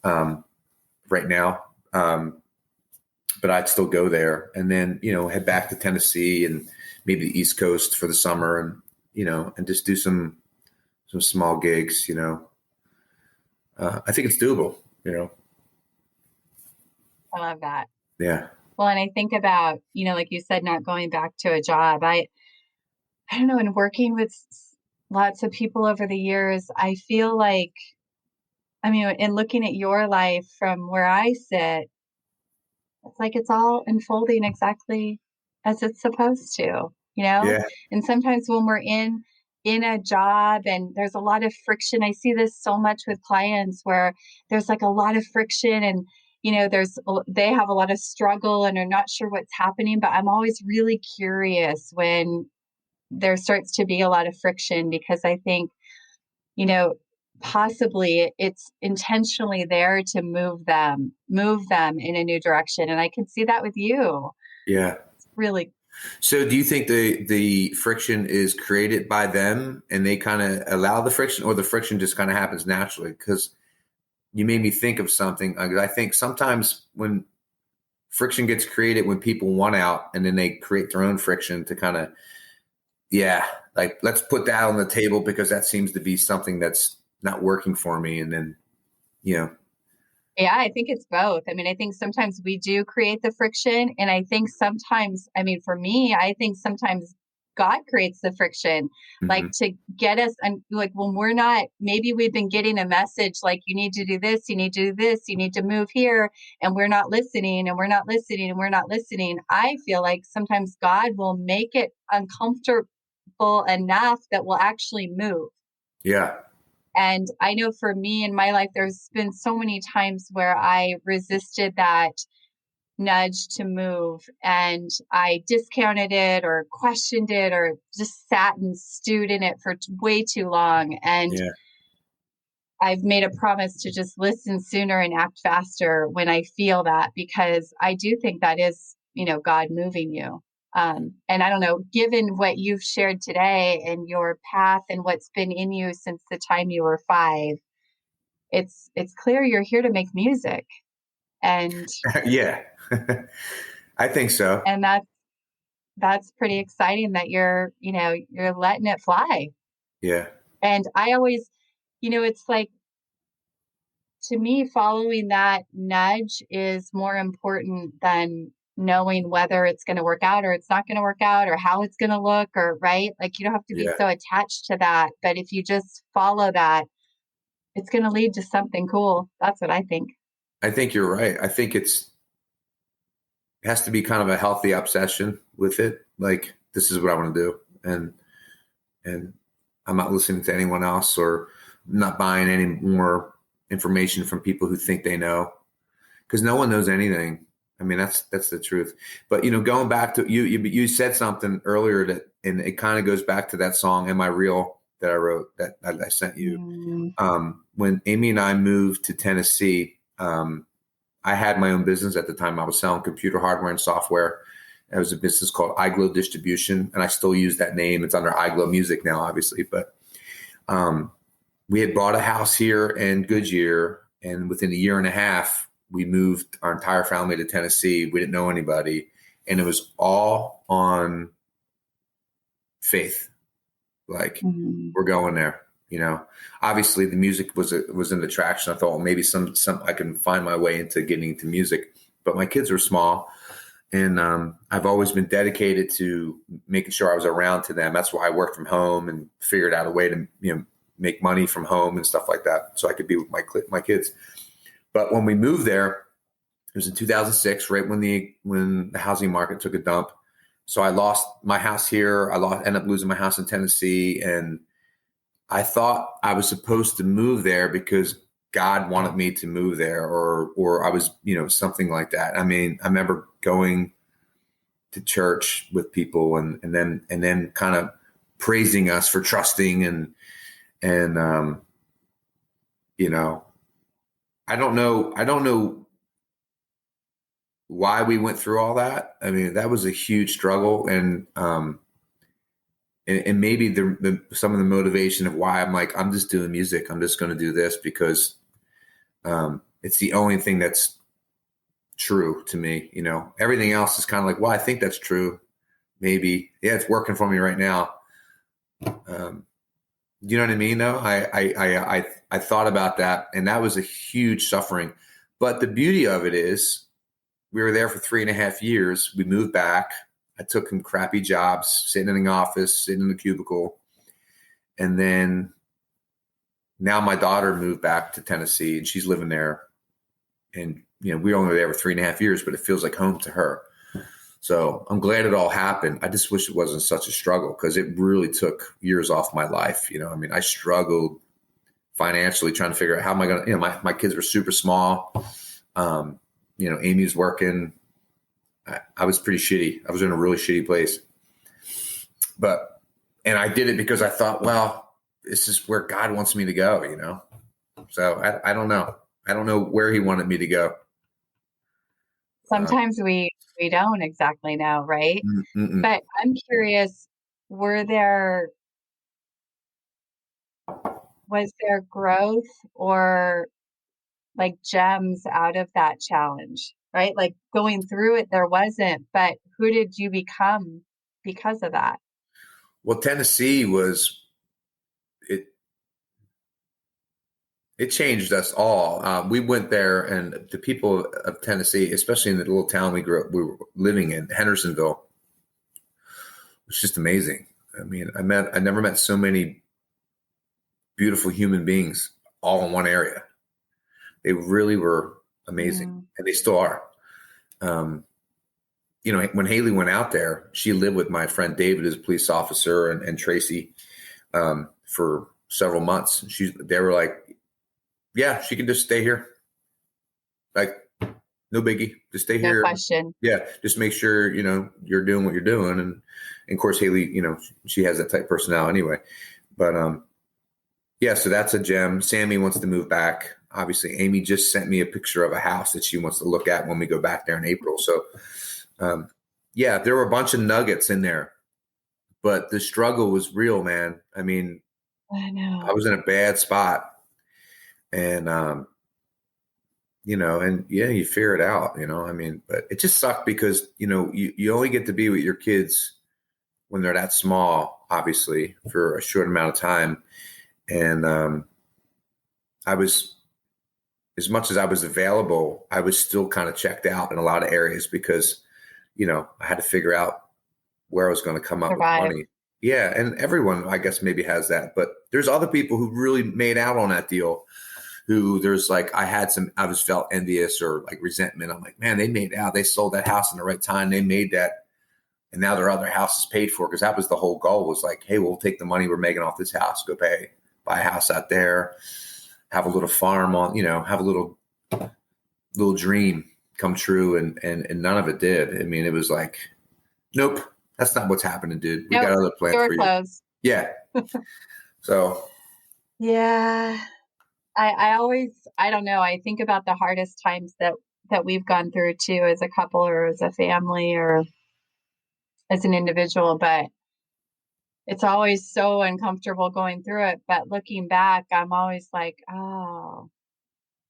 right now. But I'd still go there and then, head back to Tennessee and maybe the East Coast for the summer and just do some small gigs, I think it's doable, I love that. Yeah. Well, and I think about, like you said, not going back to a job. I don't know, in working with lots of people over the years, I feel like, I mean, in looking at your life from where I sit, it's like it's all unfolding exactly as it's supposed to, you know? Yeah. And sometimes when we're in a job and there's a lot of friction, I see this so much with clients where there's like a lot of friction and they have a lot of struggle and are not sure what's happening, but I'm always really curious when there starts to be a lot of friction because I think, you know, possibly it's intentionally there to move them in a new direction. And I can see that with you. Yeah. It's really, So do you think the friction is created by them and they kind of allow the friction, or the friction just kind of happens naturally? Because you made me think of something. I think sometimes when friction gets created, when people want out and then they create their own friction to kind of, like, let's put that on the table because that seems to be something that's not working for me. And then, you know, yeah, I think it's both. I mean, I think sometimes we do create the friction. And I think sometimes, I mean, for me, I think sometimes God creates the friction, like mhm, to get us, and like when we're not, maybe we've been getting a message like, you need to do this, you need to do this, you need to move here, and we're not listening, and we're not listening, and we're not listening. I feel like sometimes God will make it uncomfortable enough that we'll actually move. yeah, And I know for me in my life, there's been so many times where I resisted that nudge to move and I discounted it or questioned it or just sat and stewed in it for way too long. And yeah. I've made a promise to just listen sooner and act faster when I feel that, because I do think that is, God moving you. And I don't know, given what you've shared today and your path and what's been in you since the time you were 5, it's clear you're here to make music. And Yeah. I think so. and that's pretty exciting that you're letting it fly. Yeah. And I always, it's like, to me, following that nudge is more important than knowing whether it's going to work out or it's not going to work out or how it's going to look, or right. Like, you don't have to be Yeah. so attached to that. But if you just follow that, it's going to lead to something cool. That's what I think. I think you're right. I think it has to be kind of a healthy obsession with it. Like, this is what I want to do. And I'm not listening to anyone else or not buying any more information from people who think they know, because no one knows anything. I mean, that's the truth. But, going back to you said something earlier and it kind of goes back to that song, Am I Real, that I wrote, that I sent you. When Amy and I moved to Tennessee, I had my own business at the time. I was selling computer hardware and software. It was a business called iGlow Distribution, and I still use that name. It's under iGlow Music now, obviously. But we had bought a house here in Goodyear, and within a year and a half, we moved our entire family to Tennessee. We didn't know anybody, and it was all on faith. Like, we're going there. Obviously the music was an attraction. I thought, well, maybe some I can find my way into getting into music, but my kids were small, and I've always been dedicated to making sure I was around to them. That's why I worked from home and figured out a way to make money from home and stuff like that, so I could be with my kids. But when we moved there, it was in 2006, right when the housing market took a dump. So I lost my house here. Ended up losing my house in Tennessee, and I thought I was supposed to move there because God wanted me to move there, or I was, something like that. I mean, I remember going to church with people and then kind of praising us for trusting and I don't know why we went through all that. I mean, that was a huge struggle, and maybe some of the motivation of why I'm like, I'm just doing music. I'm just going to do this because it's the only thing that's true to me. Everything else is kind of like, well, I think that's true. Maybe, yeah, it's working for me right now. You know what I mean? Though I thought about that, and that was a huge suffering. But the beauty of it is, we were there for 3.5 years. We moved back. I took some crappy jobs, sitting in the office, sitting in the cubicle. And then now my daughter moved back to Tennessee and she's living there. And, we were only there for 3.5 years, but it feels like home to her. So I'm glad it all happened. I just wish it wasn't such a struggle because it really took years off my life. I struggled financially trying to figure out how am I going to, my kids were super small. Amy's working. I was pretty shitty. I was in a really shitty place. And I did it because I thought, well, this is where God wants me to go, So I don't know. I don't know where he wanted me to go. Sometimes we don't exactly know, right? But I'm curious, was there growth or like gems out of that challenge, right? Like going through it, there wasn't, but who did you become because of that? Well, Tennessee it changed us all. We went there, and the people of Tennessee, especially in the little town we were living in, Hendersonville, was just amazing. I mean, I never met so many beautiful human beings all in one area. They really were amazing, and they still are. When Haley went out there, she lived with my friend David as a police officer and Tracy for several months. They were like, yeah, she can just stay here. Like, no biggie. Just stay here. No question. Yeah. Just make sure, you're doing what you're doing. And of course, Haley, she has that type personality anyway. But, so that's a gem. Sammy wants to move back. Obviously, Amy just sent me a picture of a house that she wants to look at when we go back there in April. So, there were a bunch of nuggets in there, but the struggle was real, man. I mean, I know. I was in a bad spot. And, you figure it out, but it just sucked because, you only get to be with your kids when they're that small, obviously, for a short amount of time. And I was, as much as I was available, I was still kind of checked out in a lot of areas because, I had to figure out where I was going to come up with money. Yeah. And everyone, I guess, maybe has that. But there's other people who really made out on that deal. Who there's like, I was felt envious or like resentment. I'm like, man, they made out. They sold that house in the right time. They made that. And now their other house is paid for because that was the whole goal was like, hey, we'll take the money we're making off this house, go buy a house out there, have a little farm on, have a little dream come true. And none of it did. I mean, it was like, nope, that's not what's happening, dude. We got other plans for you. Closed. Yeah. So. Yeah. I don't know. I think about the hardest times that we've gone through too, as a couple or as a family or as an individual, but it's always so uncomfortable going through it. But looking back, I'm always like, oh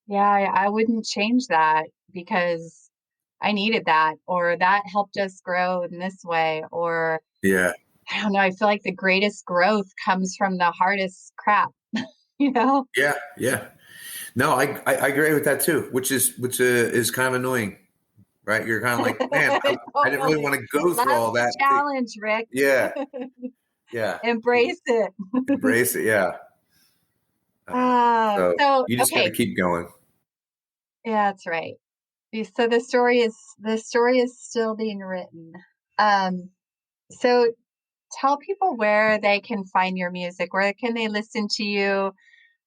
yeah, I wouldn't change that because I needed that, or that helped us grow in this way, or yeah, I don't know. I feel like the greatest growth comes from the hardest crap. Yeah. No, I agree with that too, which is kind of annoying, right? You're kind of like, man, I didn't really want to go through all that. Challenge, Rick. Yeah. Embrace it. Embrace it. Yeah. So you just got to keep going. Yeah, that's right. So the story is still being written. So tell people where they can find your music. Where can they listen to you?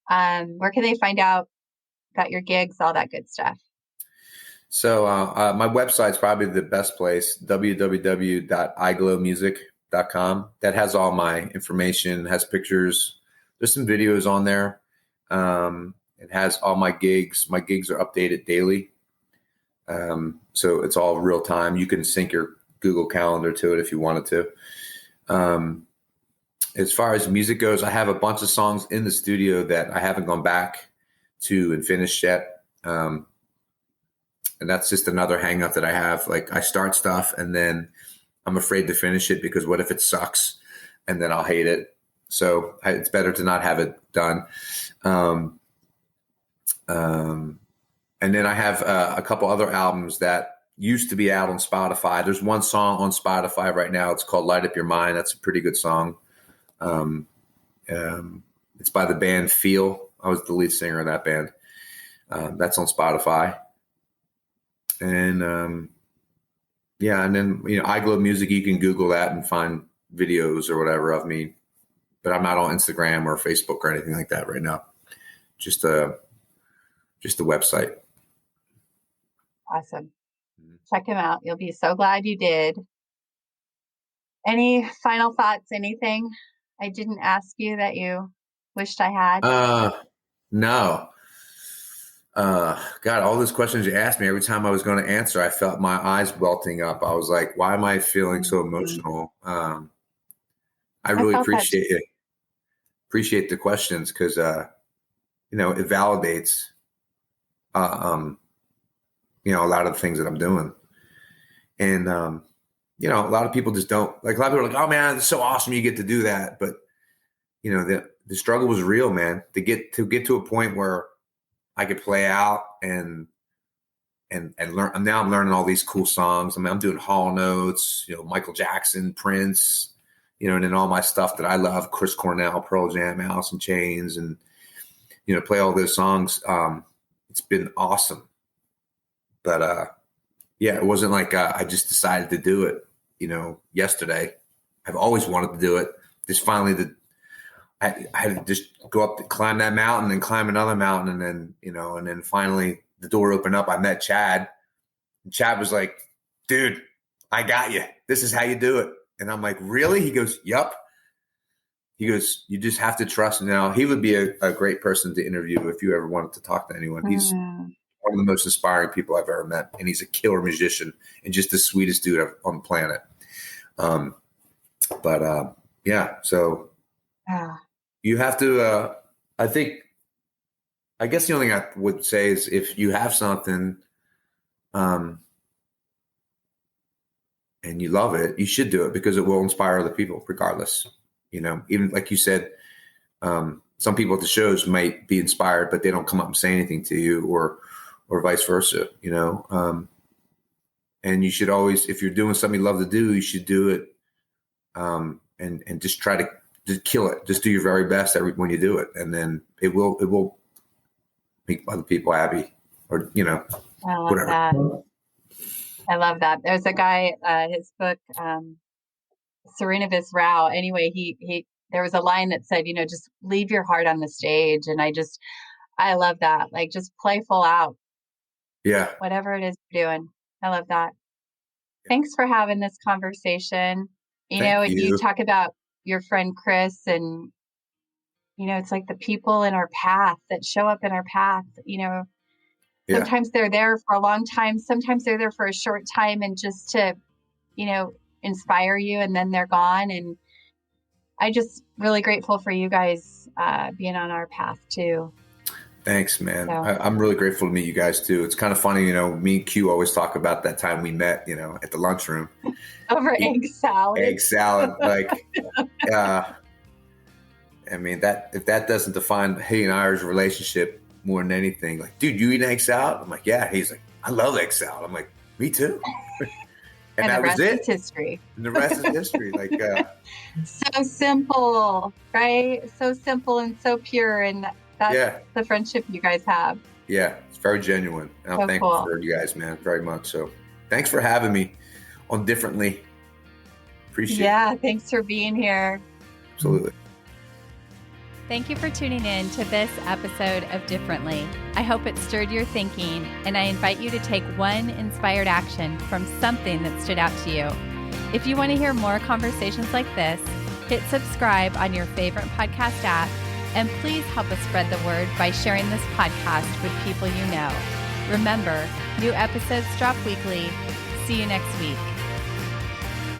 Where can they find out about your gigs, all that good stuff? So my website's probably the best place, www.iglowmusic.com. That has all my information, has pictures. There's some videos on there. It has all my gigs. My gigs are updated daily. So it's all real time. You can sync your Google Calendar to it if you wanted to. As far as music goes, I have a bunch of songs in the studio that I haven't gone back to and finished yet. And that's just another hang up that I have. Like I start stuff and then I'm afraid to finish it because what if it sucks and then I'll hate it. So it's better to not have it done. And then I have a couple other albums that used to be out on Spotify. There's one song on Spotify right now. It's called Light Up Your Mind. That's a pretty good song. It's by the band Feel. I was the lead singer of that band. That's on Spotify. And and then, iGlow Music, you can Google that and find videos or whatever of me. But I'm not on Instagram or Facebook or anything like that right now. Just a website. Awesome. Check him out. You'll be so glad you did. Any final thoughts? Anything I didn't ask you that you wished I had? No. God, all those questions you asked me, every time I was going to answer, I felt my eyes welting up. I was like, why am I feeling so emotional? I really appreciate it. Appreciate the questions because, it validates, a lot of the things that I'm doing. And, a lot of people just don't, like, a lot of people are like, oh man, it's so awesome you get to do that. But, the struggle was real, man, to get to a point where I could play out and learn. And now I'm learning all these cool songs. I mean, I'm doing Hall Notes, Michael Jackson, Prince, and then all my stuff that I love, Chris Cornell, Pearl Jam, Alice in Chains, and, play all those songs. It's been awesome. But, it wasn't like I just decided to do it, yesterday. I've always wanted to do it. Just finally, I had to just go up to climb that mountain and climb another mountain. And then finally the door opened up. I met Chad. And Chad was like, dude, I got you. This is how you do it. And I'm like, really? He goes, yup. He goes, you just have to trust. Now, he would be a great person to interview if you ever wanted to talk to anyone. He's one of the most inspiring people I've ever met. And he's a killer musician and just the sweetest dude on the planet. So you have to, I guess the only thing I would say is if you have something, and you love it, you should do it because it will inspire other people regardless. Even like you said, some people at the shows might be inspired, but they don't come up and say anything to you or vice versa, and you should always, if you're doing something you love to do, you should do it. And just try to just kill it. Just do your very best when you do it. And then it will make other people happy or, whatever. That. I love that. There's a guy, his book, Serenavis Rao. Anyway, he there was a line that said, just leave your heart on the stage. And I love that. Like, just play full out. Yeah. Whatever it is you're doing. I love that. Yeah. Thanks for having this conversation. You talk about your friend Chris and, it's like the people in our path that show up in our path, Sometimes they're there for a long time. Sometimes they're there for a short time and just to, inspire you, and then they're gone. And I just really grateful for you guys being on our path too. Thanks, man. So. I'm really grateful to meet you guys too. It's kind of funny, me and Q always talk about that time we met, at the lunchroom. Over egg salad. Egg salad. Like, I mean, if that doesn't define he and I's relationship more than anything, like, dude, you eat egg salad? I'm like, yeah. He's like, I love egg salad. I'm like, me too. And that was it. History. And the rest is history. Like, so simple, right? So simple and so pure. And that's the friendship you guys have. Yeah, it's very genuine. And I'm thankful for you guys, man, very much. So thanks for having me on Differently. Appreciate it. Yeah, thanks for being here. Absolutely. Thank you for tuning in to this episode of Differently. I hope it stirred your thinking, and I invite you to take one inspired action from something that stood out to you. If you want to hear more conversations like this, hit subscribe on your favorite podcast app, and please help us spread the word by sharing this podcast with people you know. Remember, new episodes drop weekly. See you next week.